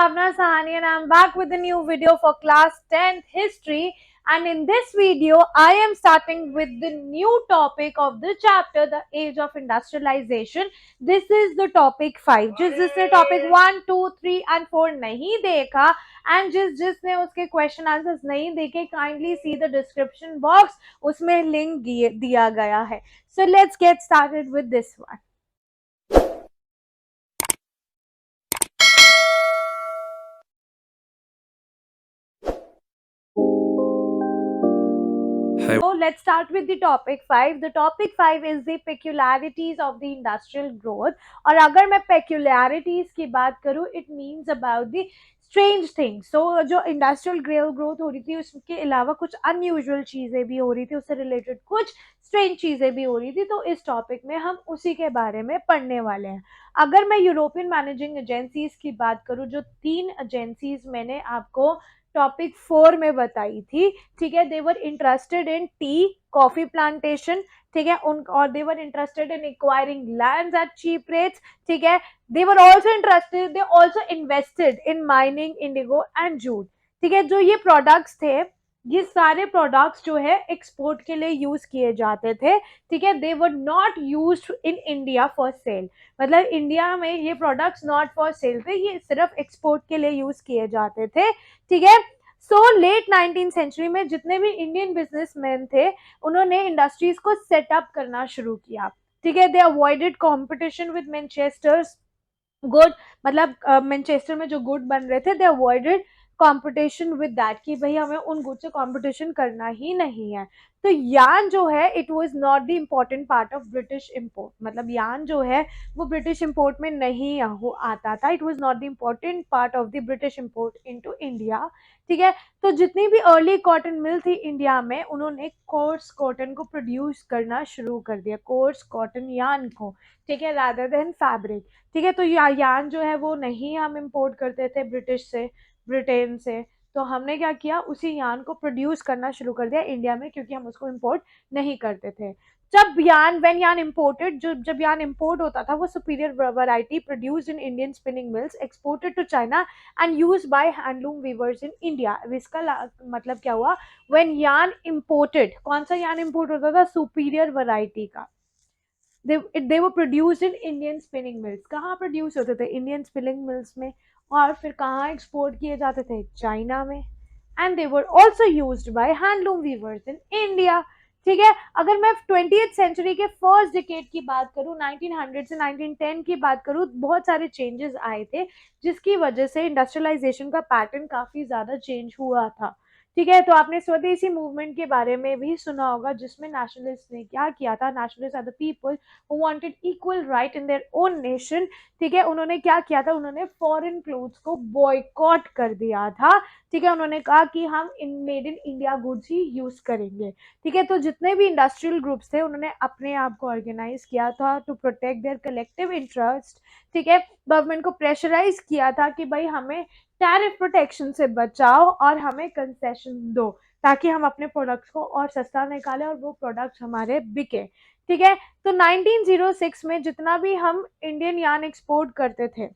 Bhavna Sahani and I'm back with a new video for class 10th history, and in this video I am starting with the new topic of the chapter, the age of industrialization. This is the topic 5. जिसने topic 1, 2, 3 and 4 नहीं देखा and जिसने उसके question answers नहीं देखे, kindly see the description box, उसमें link दिया गया है. So let's get started with this one. So let's start with the topic 5. The topic 5 is the peculiarities of the industrial growth. और अगर मैं peculiarities की बात करूँ, it means about the strange things. So जो industrial growth हो रही थी उसके अलावा कुछ unusual चीजें भी हो रही थी, उससे related कुछ strange चीजें भी हो रही थी. तो इस topic में हम उसी के बारे में पढ़ने वाले हैं. अगर मैं यूरोपियन मैनेजिंग एजेंसीज की बात करूँ, जो 3 एजेंसीज मैंने आपको टॉपिक 4 में बताई थी, ठीक है, they were interested in tea coffee plantation, ठीक है, और they were interested in acquiring lands at cheap rates, ठीक है, they were also interested, they also invested in mining indigo and jute, ठीक है. जो ये प्रोडक्ट्स थे, ये सारे प्रोडक्ट्स जो है एक्सपोर्ट के लिए यूज किए जाते थे, ठीक है. They were not used in India for sale, मतलब इंडिया में ये प्रोडक्ट्स नॉट फॉर सेल थे, ये सिर्फ एक्सपोर्ट के लिए यूज किए जाते थे, ठीक है. सो लेट 19th सेंचुरी में जितने भी इंडियन बिजनेसमैन थे, उन्होंने इंडस्ट्रीज को सेटअप करना शुरू किया, ठीक है. दे अवॉइडेड कॉम्पिटिशन विद मैनचेस्टर्स गुड, मतलब मैनचेस्टर में जो गुड बन रहे थे, दे अवॉइडेड कंपटीशन विद दैट, कि भाई हमें उन गुड से कंपटीशन करना ही नहीं है. तो यान जो है, it was not the important part of British import, मतलब यान जो है वो ब्रिटिश इंपोर्ट में नहीं आता था. It was not the important part of the British import into India, ठीक है. तो जितनी भी अर्ली कॉटन मिल थी इंडिया में, उन्होंने कोर्स कॉटन को प्रोड्यूस करना शुरू कर दिया, कोर्स कॉटन यान को, ठीक है, रादर देन फैब्रिक, ठीक है. तो यान जो है वो नहीं हम इंपोर्ट करते थे ब्रिटिश से, ब्रिटेन से, तो हमने क्या किया, उसी यान को प्रोड्यूस करना शुरू कर दिया इंडिया में, क्योंकि हम उसको इंपोर्ट नहीं करते थे. जब यान इंपोर्टेड, जब यान इंपोर्ट होता था, वो superior variety produced in Indian spinning mills exported to China and used by handloom weavers in India. इसका मतलब क्या हुआ, व्हेन यान इंपोर्टेड, कौन सा यान इंपोर्ट होता था, सुपीरियर वैरायटी का, they were produced in Indian spinning mills. कहाँ प्रोड्यूस होते थे, इंडियन स्पिनिंग मिल्स में, और फिर कहाँ एक्सपोर्ट किए जाते थे, चाइना में. And they were also used by handloom weavers in India, ठीक है. अगर मैं 20th सेंचुरी के फर्स्ट डिकेड की बात करूं, 1900 से 1910 की बात करूं, बहुत सारे चेंजेस आए थे, जिसकी वजह से इंडस्ट्रियलाइजेशन का पैटर्न काफी ज्यादा चेंज हुआ था, ठीक है. तो आपने स्वदेशी मूवमेंट के बारे में भी सुना होगा, जिसमें नेशनलिस्ट ने क्या किया था, nationalist are the people who wanted equal right in their own nation, ठीक है. उन्होंने क्या किया था, उन्होंने फॉरेन क्लोथ्स को बॉयकॉट कर दिया था, ठीक है. उन्होंने कहा कि हम made in India goods he use करेंगे, ठीक है. तो जितने भी इंडस्ट्रियल ग्रुप्स थे, उन्होंने अपने आप को ऑर्गेनाइज किया था to protect their collective interest, ठीक है. गवर्नमेंट को प्रेशराइज किया था कि भाई हमें टैरिफ प्रोटेक्शन से बचाओ और हमें कंसेशन दो, ताकि हम अपने प्रोडक्ट्स को और सस्ता निकालें और वो प्रोडक्ट्स हमारे बिके, ठीक है. तो 1906 में जितना भी हम इंडियन यार्न एक्सपोर्ट करते थे,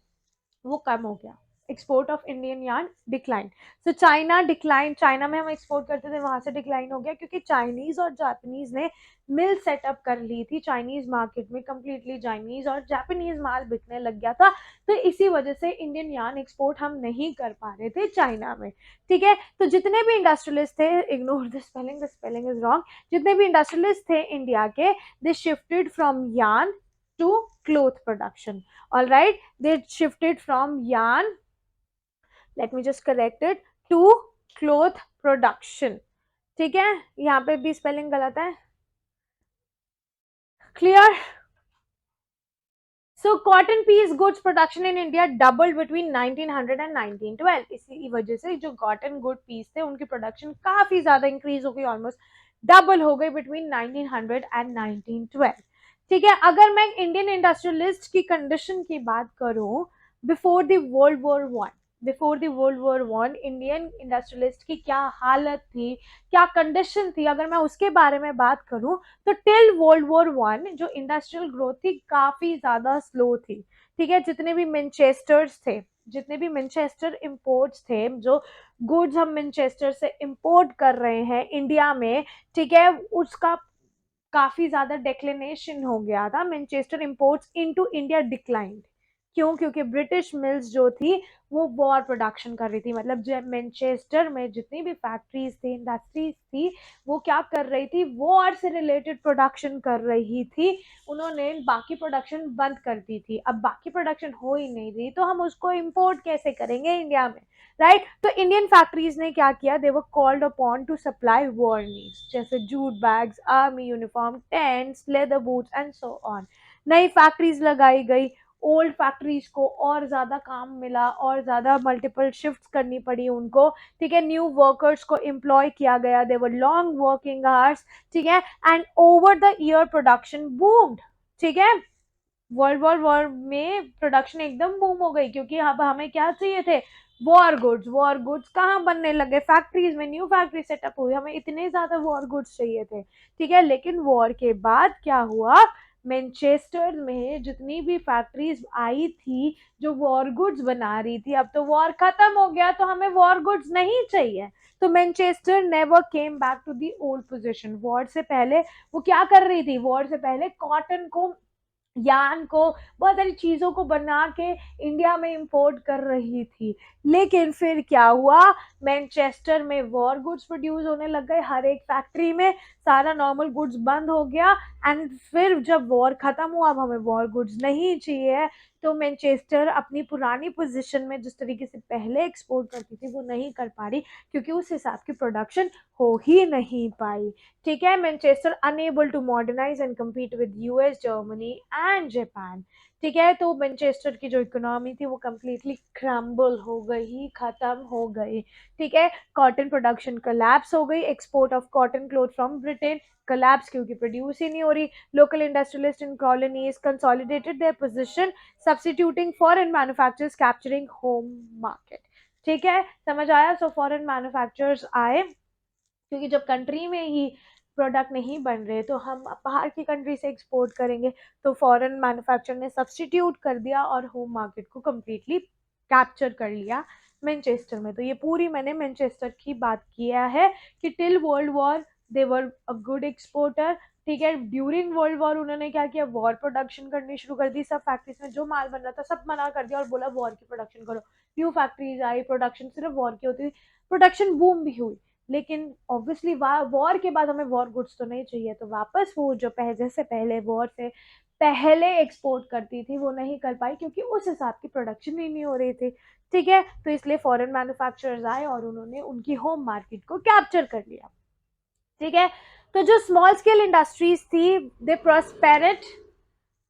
वो कम हो गया. Export of Indian yarn decline. So China decline, China में हम एक्सपोर्ट करते थे, वहां से डिक्लाइन हो गया, क्योंकि चाइनीज और जापानीज ने मिल सेटअप कर ली थी चाइनीज मार्केट में, कंप्लीटली चाइनीज और जापानीज माल बिकने लग गया था. तो इसी वजह से इंडियन यार्न एक्सपोर्ट हम नहीं कर पा रहे थे चाइना में, ठीक है. तो जितने भी इंडस्ट्रियलिस्ट थे, ignore the spelling is wrong, जितने भी इंडस्ट्रियलिस्ट थे इंडिया के, they shifted from yarn to cloth production. All right, they shifted from yarn, let me just correct it, to cloth production, ठीक है. यहाँ पे भी स्पेलिंग गलत है, clear. So cotton piece goods production in India doubled between 1900 and 1912. इसी वजह से जो cotton good piece थे, उनकी प्रोडक्शन काफी ज्यादा इंक्रीज हो गई, ऑलमोस्ट डबल हो गई बिटवीन 1900 एंड 1912, ठीक है. अगर मैं इंडियन इंडस्ट्रियलिस्ट की कंडीशन की बात करूं, before the world war one, before the world war one Indian industrialist की क्या हालत थी, क्या कंडीशन थी, अगर मैं उसके बारे में बात करूं, तो टिल वर्ल्ड वॉर वन जो इंडस्ट्रियल ग्रोथ थी काफी ज्यादा स्लो थी, ठीक है. जितने भी मैनचेस्टर्स थे, जितने भी मैनचेस्टर इंपोर्ट्स थे, जो गुड्स हम मैनचेस्टर से इंपोर्ट कर रहे हैं इंडिया में, ठीक है, उसका काफी ज्यादा डेक्लिनेशन हो गया था। Manchester imports into India declined. क्यों? क्योंकि ब्रिटिश मिल्स जो थी वो वॉर प्रोडक्शन कर रही थी। मतलब जब मैनचेस्टर में जितनी भी फैक्ट्रीज थी, इंडस्ट्रीज थी, वो क्या कर रही थी? वॉर से रिलेटेड प्रोडक्शन कर रही थी। उन्होंने बाकी प्रोडक्शन बंद कर दी थी। अब बाकी प्रोडक्शन हो ही नहीं रही, तो हम उसको इंपोर्ट कैसे करेंगे इंडिया में, राइट? तो इंडियन फैक्ट्रीज ने क्या किया? They were called upon to supply war needs, जैसे jute bags, army uniform, tents, leather boots and so on. नई फैक्ट्रीज लगाई गई, ओल्ड फैक्ट्रीज को और ज्यादा काम मिला, और ज्यादा मल्टीपल शिफ्ट करनी पड़ी उनको, ठीक है। न्यू वर्कर्स को एम्प्लॉय किया गया, दे वर लॉन्ग वर्किंग आवर्स, ठीक है। And over the year production boomed, ठीक है। वर्ल्ड वॉर में प्रोडक्शन एकदम बूम हो गई, क्योंकि अब हमें क्या चाहिए थे? War goods. वॉर गुड्स कहाँ बनने लगे? फैक्ट्रीज में। न्यू फैक्ट्री सेटअप हुई, हमें इतने ज्यादा वॉर गुड्स चाहिए थे, ठीक है। लेकिन वॉर के बाद क्या हुआ? मैनचेस्टर में जितनी भी फैक्ट्रीज आई थी जो वॉर गुड्स बना रही थी, अब तो वॉर खत्म हो गया, तो हमें वॉर गुड्स नहीं चाहिए। तो Manchester never came back to the old position. War से पहले वो क्या कर रही थी? वॉर से पहले कॉटन को, यान को, बहुत सारी चीजों को बना के इंडिया में इंपोर्ट कर रही थी। लेकिन फिर क्या हुआ? मैनचेस्टर में वॉर गुड्स प्रोड्यूस होने लग गए, हर एक फैक्ट्री में सारा नॉर्मल गुड्स बंद हो गया। एंड फिर जब वॉर खत्म हुआ, अब हमें वॉर गुड्स नहीं चाहिए, तो मैनचेस्टर अपनी पुरानी पोजीशन में जिस तरीके से पहले एक्सपोर्ट करती थी वो नहीं कर पा रही, क्योंकि उस हिसाब की प्रोडक्शन हो ही नहीं पाई, ठीक है। Manchester unable to modernise and compete with US, Germany and Japan, ठीक है। तो मैनचेस्टर की जो इकोनॉमी थी वो कम्प्लीटली क्रम्बल हो गई, खत्म हो गई, ठीक है। कॉटन प्रोडक्शन कोलैप्स हो गई, export of cotton cloth from Britain collapse, क्योंकि प्रोड्यूस ही नहीं हो रही। Local industrialist in colonies consolidated their position, substituting foreign manufacturers, capturing home market, ठीक है। समझ आया? सो फॉरेन मैन्युफैक्चरर्स आए, क्योंकि जब कंट्री में ही प्रोडक्ट नहीं बन रहे तो हम बाहर की कंट्री से एक्सपोर्ट करेंगे। तो फॉरेन मैन्युफैक्चर ने सब्सटीट्यूट कर दिया और होम मार्केट को कम्प्लीटली कैप्चर कर लिया मैनचेस्टर में। तो ये पूरी मैंने मैनचेस्टर की बात किया है कि till world war they were a good exporter, ठीक है। ड्यूरिंग वर्ल्ड वॉर उन्होंने क्या किया? वॉर प्रोडक्शन करनी शुरू कर दी। सब फैक्ट्रीज में जो माल बन रहा था सब मना कर दिया और बोला वॉर की प्रोडक्शन करो। न्यू फैक्ट्रीज आई, प्रोडक्शन सिर्फ वॉर की होती थी, प्रोडक्शन बूम भी हुई। लेकिन ऑब्वियसली वॉर के बाद हमें वॉर गुड्स तो नहीं चाहिए, तो वापस वो जो जैसे पहले वॉर से पहले एक्सपोर्ट करती थी वो नहीं कर पाई, क्योंकि उस हिसाब की प्रोडक्शन ही नहीं हो रही थी, ठीक है। तो इसलिए फॉरेन मैन्युफैक्चरर्स आए और उन्होंने उनकी होम मार्केट को कैप्चर कर लिया, ठीक है। तो जो स्मॉल स्केल इंडस्ट्रीज थी दे प्रोस्पेरेट,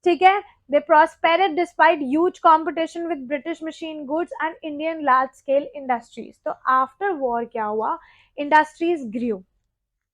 ठीक है, they prospered despite huge competition with British machine goods and Indian large scale industries. तो after war क्या हुआ? Industries grew,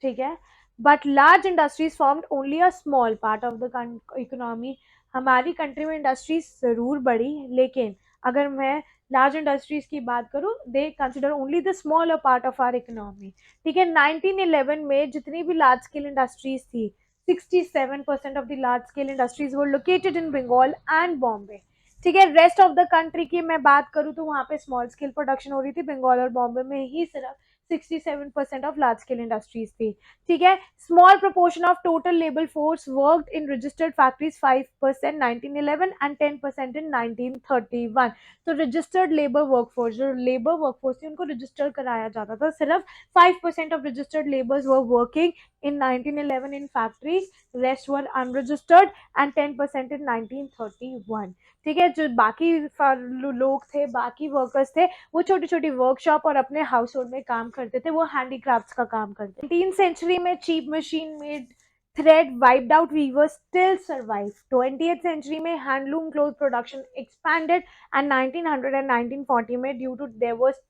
ठीक है, but large industries formed only a small part of the economy. हमारी country में इंडस्ट्रीज जरूर बढ़ी, लेकिन अगर मैं लार्ज इंडस्ट्रीज की बात करूं, they consider only the smaller part of our economy, ठीक है। 1911 में जितनी भी लार्ज स्केल इंडस्ट्रीज थी, 67% of the large scale industries were located in Bengal and Bombay, ठीक है। रेस्ट ऑफ द कंट्री की मैं बात करूं तो वहां पे स्मॉल स्केल प्रोडक्शन हो रही थी, बंगाल और बॉम्बे में ही सिर्फ 67% ऑफ लार्ज स्केल इंडस्ट्रीज थी, ठीक है। Small proportion of total labour force worked in registered factories 5% 1911 and 10% इन 1931। तो रजिस्टर्ड लेबर वर्कफोर्स, जो लेबर वर्कफोर्स थी उनको रजिस्टर कराया जाता था, सिर्फ 5% of registered labours were working in 1911 in factories, rest were unregistered and 10% in 1931, ठीक है। जो बाकी लोग थे, बाकी वर्कर्स थे, वो छोटी छोटी वर्कशॉप और अपने हाउस होल्ड में काम करते थे, वो हैंडीक्राफ्ट्स का काम करते थे। 19th सेंचुरी में cheap machine made thread wiped out, weavers still survive. 20th century में handloom cloth production expanded and 1900 and 1940 में due to diverse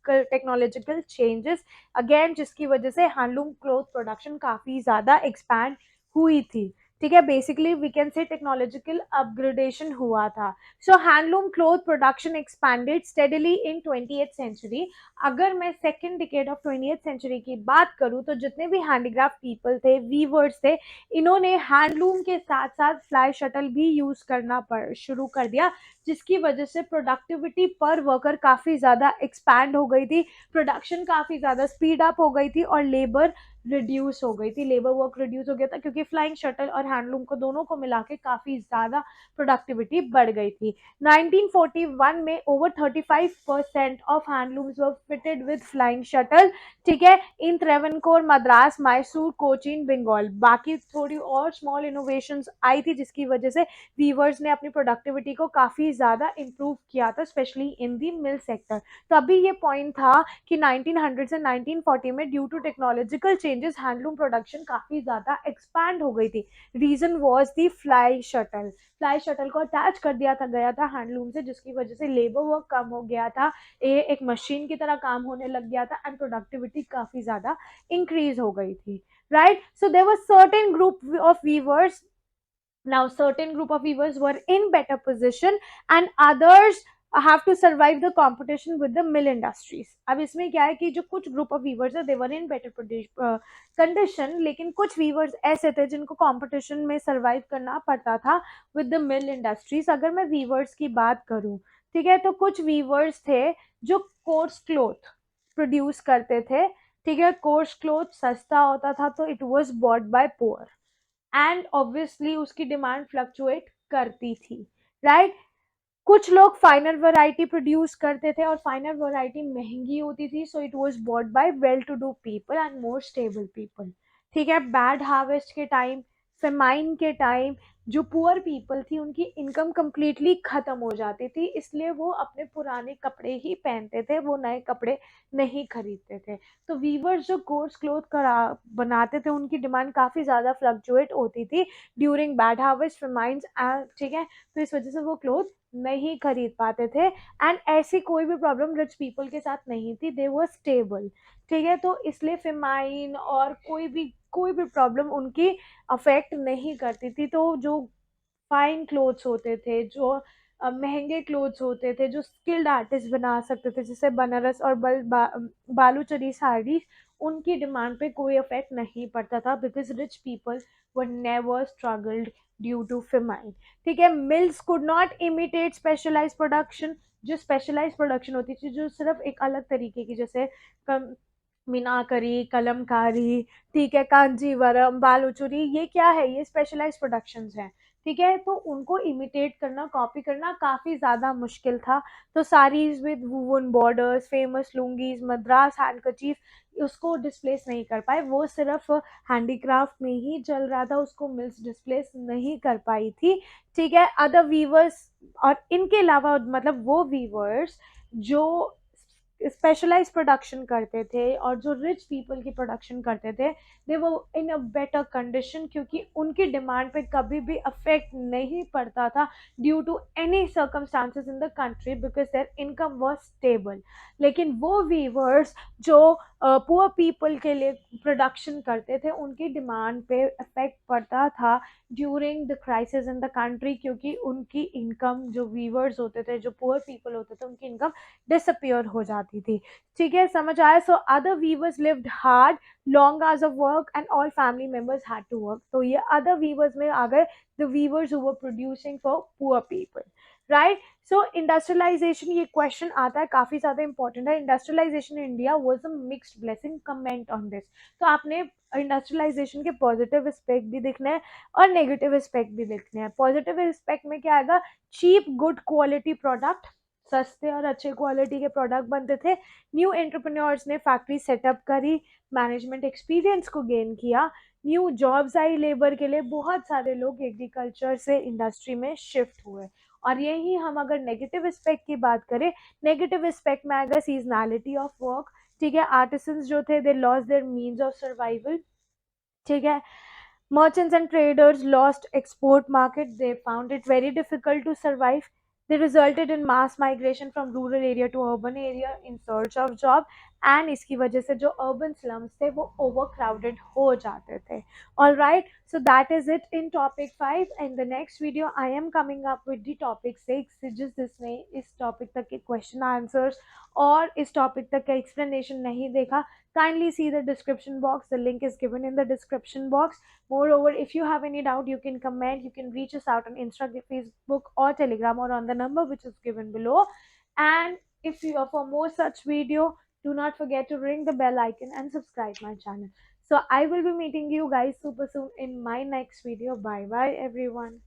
technological changes, again जिसकी वजह से हैंडलूम क्लोथ प्रोडक्शन काफी ज्यादा एक्सपैंड हुई थी, ठीक है, basically we can say technological upgradation हुआ था. So handloom cloth production expanded steadily in 20th century. अगर मैं second decade of 20th century की बात करूं तो जितने भी हैंडीक्राफ्ट पीपल थे, वीवर्स थे, इन्होंने हैंडलूम के साथ साथ फ्लाई शटल भी यूज करना शुरू कर दिया, जिसकी वजह से प्रोडक्टिविटी पर वर्कर काफी ज्यादा एक्सपैंड हो गई थी, प्रोडक्शन काफी ज्यादा स्पीड अप हो गई थी और लेबर रिड्यूस हो गई थी, लेबर वर्क रिड्यूस हो गया था, क्योंकि फ्लाइंग शटल और हैंडलूम को दोनों को मिला के काफी ज्यादा प्रोडक्टिविटी बढ़ गई थी. 1941 में over 35% of handlooms were fitted with flying shuttle. ठीक है, इन त्रवणकोर, मद्रास, मैसूर, कोचीन, बंगाल. बाकी थोड़ी और स्मॉल इनोवेशंस आई थी जिसकी वजह से वीवर्स ने अपनी प्रोडक्टिविटी को काफी ज्यादा इंप्रूव किया था, specially in the mill sector. तभी ये पॉइंट था कि 1900 से 1940 में due to technological changes handloom production काफी ज्यादा एक्सपैंड हो गई थी. Reason was the fly shuttle. Fly shuttle को अटैच कर दिया था गया था हैंडलूम से, जिसकी वजह से लेबर वर्क कम हो गया था, ये एक मशीन की तरह काम होने लग गया था एंड प्रोडक्टिविटी काफी ज्यादा इंक्रीज हो गई थी. Right, so there was certain group of weavers. Now certain group of weavers were in better position and others have to survive the competition with the mill industries. अब इसमें क्या है कि जो कुछ group of weavers है, they were in better condition, लेकिन कुछ weavers ऐसे थे जिनको competition में survive करना पड़ता था with the mill industries. अगर मैं weavers की बात करूं, ठीक है, तो कुछ weavers थे जो coarse cloth produce करते थे. ठीक है, coarse cloth सस्ता होता था तो it was bought by poor and obviously उसकी डिमांड फ्लक्चुएट करती थी. राइट, कुछ लोग फाइनल वैरायटी प्रोड्यूस करते थे और फाइनल वैरायटी महंगी होती थी, so it was bought by well to do people and more stable people. ठीक है, बैड हार्वेस्ट के टाइम, फेमाइन के टाइम, जो पुअर पीपल थी उनकी इनकम कंप्लीटली खत्म हो जाती थी, इसलिए वो अपने पुराने कपड़े ही पहनते थे, वो नए कपड़े नहीं खरीदते थे. तो वीवर्स जो कोर्स क्लोथ करा बनाते थे उनकी डिमांड काफी ज्यादा फ्लक्चुएट होती थी ड्यूरिंग बैड हार्वेस्ट, फेमाइंस. ठीक है, तो इस वजह से वो क्लोथ नहीं खरीद पाते थे एंड ऐसी कोई भी प्रॉब्लम रिच पीपल के साथ नहीं थी, दे वर स्टेबल. ठीक है, तो इसलिए फेमाइन और कोई भी प्रॉब्लम उनकी अफेक्ट नहीं करती थी. तो जो फाइन क्लोथ्स होते थे, जो महंगे क्लोथ्स होते थे, जो स्किल्ड आर्टिस्ट बना सकते थे, जैसे बनारस और बालूचरी साड़ी, उनकी डिमांड पे कोई इफेक्ट नहीं पड़ता था because rich people were never struggled due to famine. ठीक है, mills could not imitate specialise production. जो स्पेशलाइज प्रोडक्शन होती थी, जो सिर्फ एक अलग तरीके की, जैसे मीनाकरी, कलमकारी, ठीक है, कांजीवरम, बालूचुरी, ये क्या है, ये स्पेशलाइज प्रोडक्शंस हैं. ठीक है, तो उनको इमिटेट करना, कॉपी करना काफी ज्यादा मुश्किल था. तो saris with woven borders, famous lungis, Madras handkerchief, उसको डिस्प्लेस नहीं कर पाए. वो सिर्फ हैंडीक्राफ्ट में ही चल रहा था, उसको मिल्स डिस्प्लेस नहीं कर पाई थी. ठीक है, अदर वीवर्स, और इनके अलावा मतलब वो वीवर्स जो स्पेशलाइज प्रोडक्शन करते थे और जो रिच पीपल की प्रोडक्शन करते थे, दे वो इन अ बेटर कंडीशन, क्योंकि उनकी डिमांड पे कभी भी अफेक्ट नहीं पड़ता था due to any circumstances in the country because their income was stable. लेकिन वो वीवर्स जो पुअर पीपल के लिए प्रोडक्शन करते थे, उनकी डिमांड पे इफेक्ट पड़ता था during the crisis in the country, क्योंकि उनकी इनकम, जो वीवर्स होते थे, जो पुअर पीपल होते थे, उनकी इनकम डिसअपियर हो जाती थी. ठीक है, समझ आया. So other weavers lived hard, long hours of work and all family members had to work. तो ये अदर वीवर्स में आ गए, the weavers who were producing for poor people. Right, so industrialisation, ये क्वेश्चन आता है, काफी ज्यादा इंपॉर्टेंट है. Industrialisation in India was a mixed blessing, comment on this. तो आपने इंडस्ट्रियलाइजेशन के पॉजिटिव एस्पेक्ट भी देखने हैं और नेगेटिव एस्पेक्ट भी देखने हैं. पॉजिटिव एस्पेक्ट में क्या आएगा, चीप गुड क्वालिटी प्रोडक्ट, सस्ते और अच्छे क्वालिटी के प्रोडक्ट बनते थे. न्यू एंटरप्रेन्योर्स ने फैक्ट्री सेटअप करी, मैनेजमेंट एक्सपीरियंस को गेन किया, न्यू जॉब्स आई लेबर के लिए, बहुत सारे लोग एग्रीकल्चर से इंडस्ट्री में शिफ्ट हुए. और यही हम अगर नेगेटिव एस्पेक्ट की बात करें, नेगेटिव एस्पेक्ट में आएगा सीजनैलिटी ऑफ वर्क. ठीक है, आर्टिसंस जो थे, they lost their means of survival. ठीक है, merchants and traders lost export market, they found it very difficult to survive. They resulted in mass migration from rural area to urban area in search of job, and इसकी वजह से जो urban slums थे वो over crowded हो जाते थे. All right, so that is it in topic 5. In the next video, I am coming up with the topic 6. जिस जिसने इस topic तक के question answers और इस topic तक का explanation नहीं देखा, kindly see the description box. The link is given in the description box. Moreover, if you have any doubt, you can comment. You can reach us out on Instagram, Facebook, or Telegram, or on the number which is given below. And if you are for more such video, do not forget to ring the bell icon and subscribe my channel. So I will be meeting you guys super soon in my next video. Bye bye everyone.